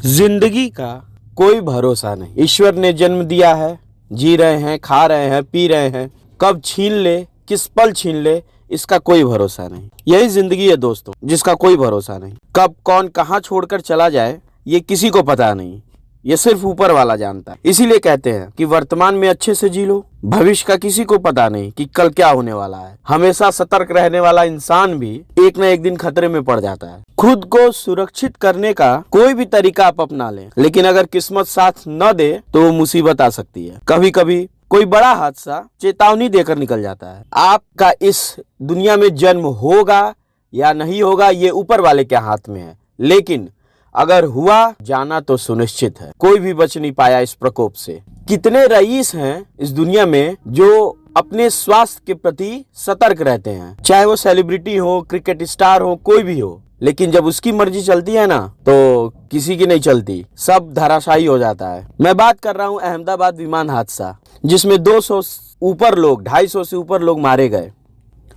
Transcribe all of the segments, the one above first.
जिंदगी का कोई भरोसा नहीं। ईश्वर ने जन्म दिया है, जी रहे हैं, खा रहे हैं, पी रहे हैं, कब छीन ले, किस पल छीन ले, इसका कोई भरोसा नहीं। यही जिंदगी है दोस्तों, जिसका कोई भरोसा नहीं। कब कौन कहाँ छोड़कर चला जाए ये किसी को पता नहीं, ये सिर्फ ऊपर वाला जानता है। इसीलिए कहते हैं कि वर्तमान में अच्छे से जी लो, भविष्य का किसी को पता नहीं कि कल क्या होने वाला है। हमेशा सतर्क रहने वाला इंसान भी एक न एक दिन खतरे में पड़ जाता है। खुद को सुरक्षित करने का कोई भी तरीका आप अपना लें, लेकिन अगर किस्मत साथ न दे तो वो मुसीबत आ सकती है। कभी कभी कोई बड़ा हादसा चेतावनी देकर निकल जाता है। आपका इस दुनिया में जन्म होगा या नहीं होगा ये ऊपर वाले के हाथ में है, लेकिन अगर हुआ जाना तो सुनिश्चित है। कोई भी बच नहीं पाया इस प्रकोप से। कितने रईस हैं इस दुनिया में जो अपने स्वास्थ्य के प्रति सतर्क रहते हैं, चाहे वो सेलिब्रिटी हो, क्रिकेट स्टार हो, कोई भी हो, लेकिन जब उसकी मर्जी चलती है ना तो किसी की नहीं चलती, सब धराशायी हो जाता है। मैं बात कर रहा हूँ अहमदाबाद विमान हादसा, जिसमें 200 ऊपर लोग, 250 से ऊपर लोग मारे गए,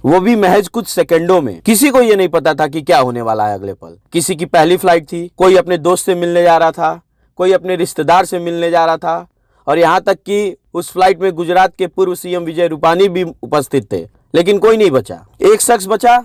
वो भी महज कुछ सेकंडों में। किसी को ये नहीं पता था कि क्या होने वाला है अगले पल। किसी की पहली फ्लाइट थी, कोई अपने दोस्त से मिलने जा रहा था, कोई अपने रिश्तेदार से मिलने जा रहा था, और यहाँ तक कि उस फ्लाइट में गुजरात के पूर्व सीएम विजय रूपानी भी उपस्थित थे, लेकिन कोई नहीं बचा। एक शख्स बचा,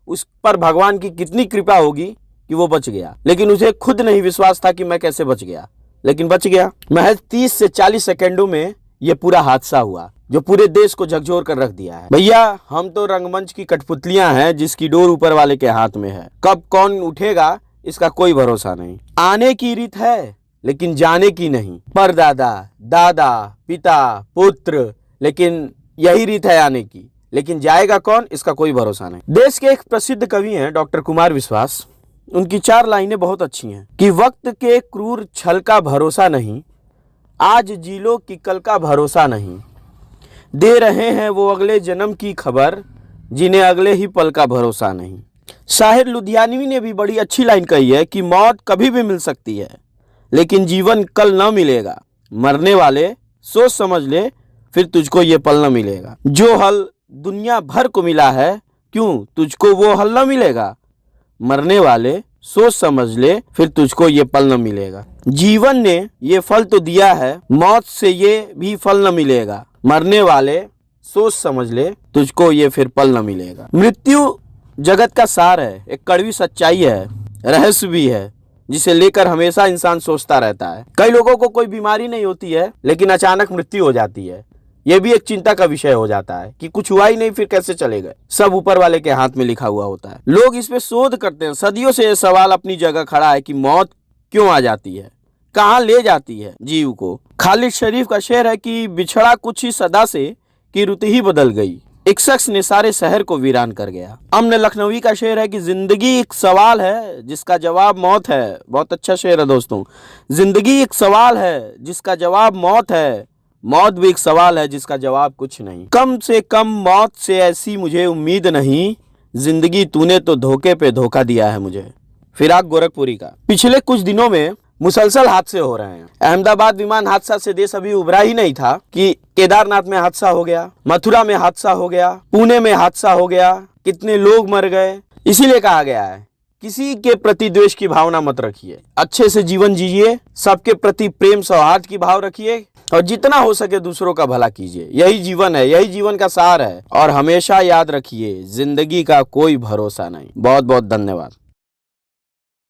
उस पर भगवान की कितनी कृपा होगी कि वो बच गया, लेकिन उसे खुद नहीं विश्वास था कि मैं कैसे बच गया, लेकिन बच गया। महज 30 से 40 सेकंडों में ये पूरा हादसा हुआ जो पूरे देश को झकझोर कर रख दिया है। भैया, हम तो रंगमंच की कठपुतलियां हैं जिसकी डोर ऊपर वाले के हाथ में है। कब कौन उठेगा इसका कोई भरोसा नहीं। आने की रीत है लेकिन जाने की नहीं। परदादा, दादा, पिता, पुत्र, लेकिन यही रीत है आने की, लेकिन जाएगा कौन इसका कोई भरोसा नहीं। देश के एक प्रसिद्ध कवि हैं डॉक्टर कुमार विश्वास। उनकी 4 लाइनें बहुत अच्छी हैं कि वक्त के क्रूर छल का भरोसा नहीं, आज जी लो कि कल का भरोसा नहीं, दे रहे हैं वो अगले जन्म की खबर, जिन्हें अगले ही पल का भरोसा नहीं। शाहिर लुधियानवी ने भी बड़ी अच्छी लाइन कही है कि मौत कभी भी मिल सकती है लेकिन जीवन कल न मिलेगा। मरने वाले सोच समझ ले, फिर तुझको ये पल न मिलेगा। जो हल दुनिया भर को मिला है, क्यों तुझको वो हल न मिलेगा। मरने वाले सोच समझ ले, फिर तुझको ये पल न मिलेगा। जीवन ने ये फल तो दिया है, मौत से ये भी फल न मिलेगा। मरने वाले सोच समझ ले, तुझको ये फिर पल न मिलेगा। मृत्यु जगत का सार है, एक कड़वी सच्चाई है, रहस्य भी है, जिसे लेकर हमेशा इंसान सोचता रहता है। कई लोगों को कोई बीमारी नहीं होती है लेकिन अचानक मृत्यु हो जाती है। ये भी एक चिंता का विषय हो जाता है कि कुछ हुआ ही नहीं, फिर कैसे चले गए। सब ऊपर वाले के हाथ में लिखा हुआ होता है। लोग इस पे शोध करते हैं। सदियों से ये सवाल अपनी जगह खड़ा है कि मौत क्यों आ जाती है, कहाँ ले जाती है जीव को। खालिद शरीफ का शेर है कि बिछड़ा कुछ ही सदा से कि रुत ही बदल गई, एक शख्स ने सारे शहर को वीरान कर गया। अमन लखनवी का शेर है कि जिंदगी एक सवाल है जिसका जवाब मौत है। बहुत अच्छा शेर है दोस्तों। जिंदगी एक सवाल है जिसका जवाब मौत है, मौत भी एक सवाल है जिसका जवाब कुछ नहीं। कम से कम मौत से ऐसी मुझे उम्मीद नहीं, जिंदगी तूने तो धोखे पे धोखा दिया है मुझे। फिराक गोरखपुरी का। पिछले कुछ दिनों में मुसलसल हादसे हो रहे हैं। अहमदाबाद विमान हादसा से देश अभी उभरा ही नहीं था कि केदारनाथ में हादसा हो गया, मथुरा में हादसा हो गया, पुणे में हादसा हो गया, कितने लोग मर गए। इसीलिए कहा गया है किसी के प्रति द्वेष की भावना मत रखिए, अच्छे से जीवन जीजिए, सबके प्रति प्रेम सौहार्द की भाव रखिए और जितना हो सके दूसरों का भला कीजिए। यही जीवन है, यही जीवन का सार है। और हमेशा याद रखिए, जिंदगी का कोई भरोसा नहीं। बहुत बहुत धन्यवाद।